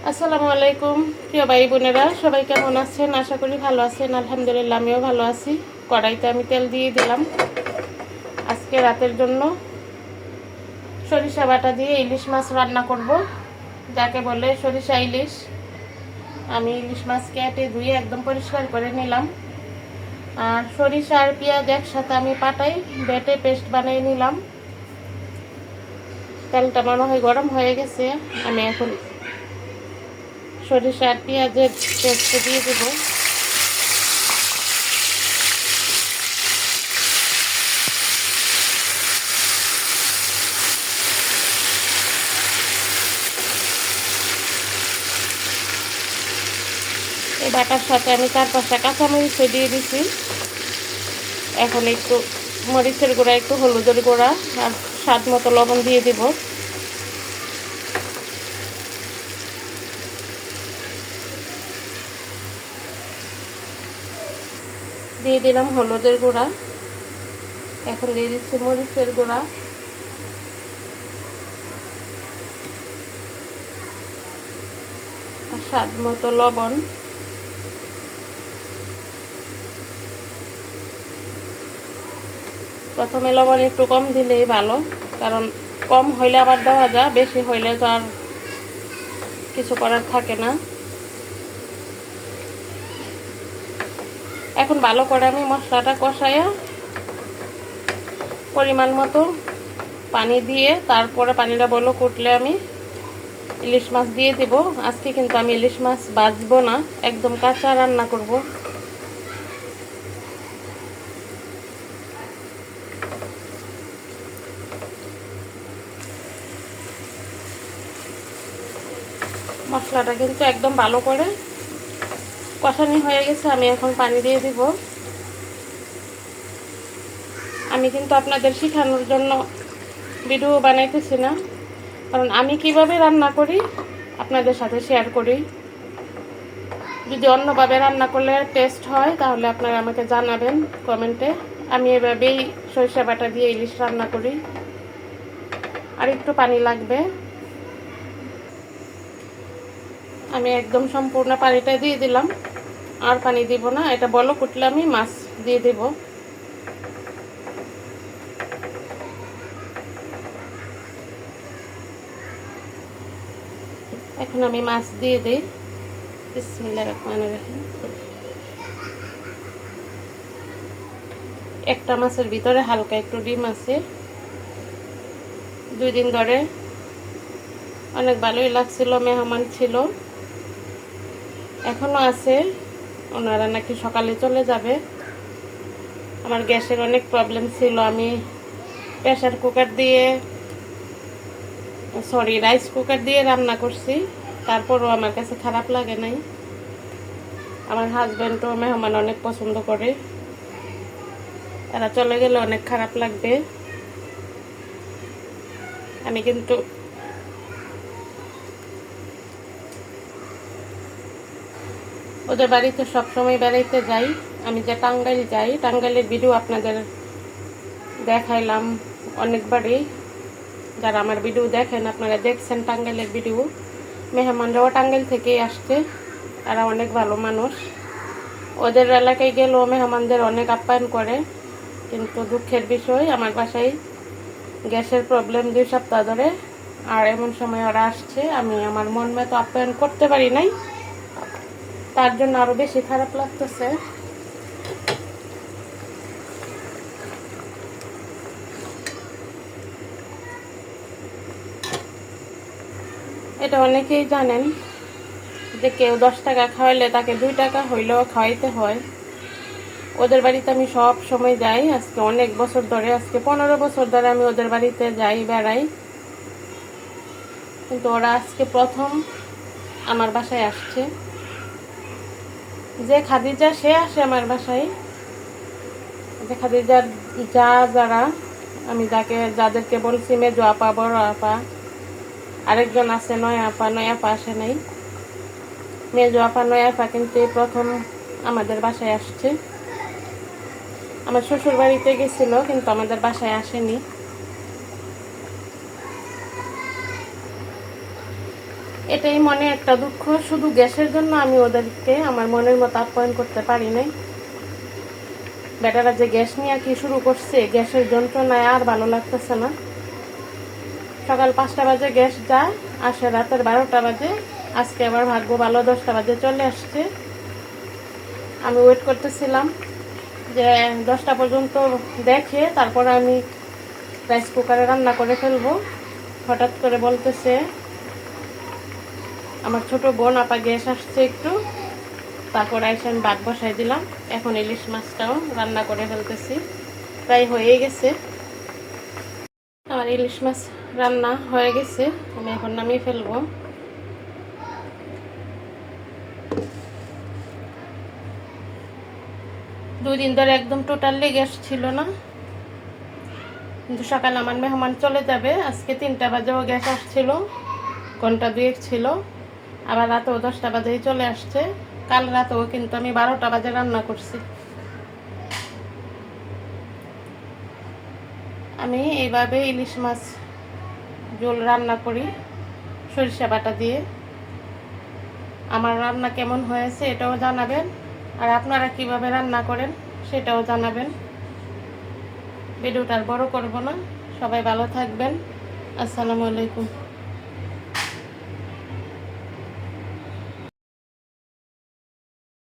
আসসালামু আলাইকুম প্রিয় ভাই বোনেরা, সবাই কেমন আছেন? আশা করি ভালো আছেন। আলহামদুলিল্লাহ, আমিও ভালো আছি। কড়াইতে আমি তেল দিয়ে দিলাম। আজকে রাতের জন্য সরিষা বাটা দিয়ে ইলিশ মাছ রান্না করব, যাকে বলে সরিষা ইলিশ। আমি ইলিশ মাছ কেটে ধুয়ে একদম পরিষ্কার করে নিলাম। আর সরিষা আর পেঁয়াজ একসাথে আমি পাটাই বেটে পেস্ট বানিয়ে নিলাম। তেলটা মনে হয় গরম হয়ে গেছে। আমি এখন সরিষা আর পেঁয়াজের পেস্ট দিয়ে দেবো। এই বাটার সাথে আমি 4-5টা কাঁচামরিচও দিয়ে দিছি। এখন একটু মরিচের গুঁড়া, একটু হলুদের গুঁড়া আর স্বাদ মতো লবণ দিয়ে দিব। দিয়ে দিলাম হলুদের গুঁড়া। এখন দিয়ে দিচ্ছি মরিচের গুঁড়া আর স্বাদ মতো লবণ। প্রথমে লবণ একটু কম দিলেই ভালো, কারণ কম হইলে আবার দেওয়া যায়, বেশি হইলে তো আর কিছু করার থাকে না। এখন ভালো করে আমি মশলাটা কষাইয়া পরিমাণ মতো পানি দিয়ে, তারপরে পানিটা বলক উঠলে আমি ইলিশ মাছ দিয়ে দিব। আজকে কিন্তু আমি ইলিশ মাছ ভাজবো না, একদম কাঁচা রান্না করব। মশলাটা কিন্তু একদম ভালো করে কষানি হয়ে গেছে। আমি এখন পানি দিয়ে দিব। আমি কিন্তু আপনাদের শেখানোর জন্য ভিডিও বানাইতেছি না, কারণ আমি কিভাবে রান্না করি আপনাদের সাথে শেয়ার করি। যদি অন্যভাবে রান্না করলে টেস্ট হয় তাহলে আপনারা আমাকে জানাবেন কমেন্টে। আমি এভাবেই সরিষা বাটা দিয়ে ইলিশ রান্না করি। আর একটু পানি লাগবে। আমি একদম সম্পূর্ণ পানিটা দিয়ে দিলাম, আর পানি দিব না। এটা বলক উঠলে আমি মাছ দিয়ে দেব। এখন আমি মাছ দিয়ে দিই। বিসমিল্লাহির রহমানির রহিম। একটা মাছের ভিতরে হালকা একটু ডিম আছে। 2 দিন ধরে অনেক ভালোই লাগছিল, মেহমান ছিল, এখনো আছে। ওনারা নাকি সকালে চলে যাবে। আমার গ্যাসের অনেক প্রবলেম ছিল। আমি প্রেসার কুকার দিয়ে রাইস কুকার দিয়ে রান্না করছি, তারপরও আমার কাছে খারাপ লাগে নাই। আমার হাজব্যান্ডও মেহমান অনেক পছন্দ করে। এরা চলে গেলে অনেক খারাপ লাগবে। আমি কিন্তু ওদের বাড়িতে সবসময় বেড়াইতে যাই। আমি যে টাঙ্গাইল যাই, টাঙ্গাইলের ভিডিও আপনাদের দেখাইলাম অনেকবারই। যারা আমার ভিডিও দেখেন আপনারা দেখছেন টাঙ্গাইলের ভিডিও। মেহমানরাও টাঙ্গাইল থেকেই আসছে। এরা অনেক ভালো মানুষ। ওদের এলাকায় গেলেও মেহমানদের অনেক আপ্যায়ন করে। কিন্তু দুঃখের বিষয়, আমার বাসায় গ্যাসের প্রবলেম 2 সপ্তাহ ধরে। আর এমন সময় ওরা আসছে, আমি আমার মন মতো আপ্যায়ন করতে পারি নাই। তার জন্য আরো বেশি খারাপ লাগতেছে। এটা অনেকেই জানেন যে কেউ 10 টাকা খাওয়াইলে তাকে 2 টাকা হইলেও খাওয়াইতে হয়। ওদের বাড়িতে আমি সব সময় যাই। আজকে অনেক বছর ধরে, আজকে 15 বছর ধরে আমি ওদের বাড়িতে যাই, বেড়াই। কিন্তু ওরা আজকে প্রথম আমার বাসায় আসছে। যে খাদিজা সে আসে আমার বাসায়। যে খাদিজার যারা আমি যাদেরকে বলছি মেজো আপা, বড় আপা, আরেকজন আছে নয়া আপা। নয়া আপা আসে নাই। মেজো আপা, নয়া আপা কিন্তু প্রথম আমাদের বাসায় আসছে। আমার শ্বশুর বাড়িতে গেছিল, কিন্তু আমাদের বাসায় আসেনি। এটাই মনে একটা দুঃখ, শুধু গ্যাসের জন্য আমি ওদেরকে আমার মনের মতো আপ্যায়ন করতে পারি নাই। বেটারা যে গ্যাস নিয়ে কি শুরু করছে, গ্যাসের যন্ত্রণায় আর ভালো লাগতেছে না। সকাল 5টা বাজে গ্যাস যায়, আসে রাতের 12টা বাজে। আজকে আবার ভাগ্য ভালো 10টা বাজে চলে আসছে। আমি ওয়েট করতেছিলাম যে 10টা পর্যন্ত দেখে তারপর আমি রাইস কুকারে রান্না করে ফেলবো। হঠাৎ করে বলতেছে আমার ছোট বোন, আপা গ্যাস আসছে একটু। তারপর এসে আমি ভাত বসাই দিলাম। এখন ইলিশ মাছটাও রান্না করে ফেলতেছি, প্রায় হয়ে গেছে। আমার ইলিশ মাছ রান্না হয়ে গেছে, আমি এখন নামিয়ে ফেলবো। দুই দিন ধরে একদম টোটালি গ্যাস ছিল না, কিন্তু সকালে আমার মেহমান চলে যাবে, আজকে 3টা বাজেও গ্যাস আসছিল, ঘন্টা 2 ছিল। আবার রাতেও 10টা বাজেই চলে আসছে। কাল রাতেও কিন্তু আমি 12টা বাজে রান্না করছি। আমি এইভাবে ইলিশ মাছ ঝোল রান্না করি সরিষা বাটা দিয়ে। আমার রান্না কেমন হয়েছে এটাও জানাবেন, আর আপনারা কিভাবে রান্না করেন সেটাও জানাবেন। ভিডিওটা আর বড় করব না, সবাই ভালো থাকবেন। আসসালামু আলাইকুম।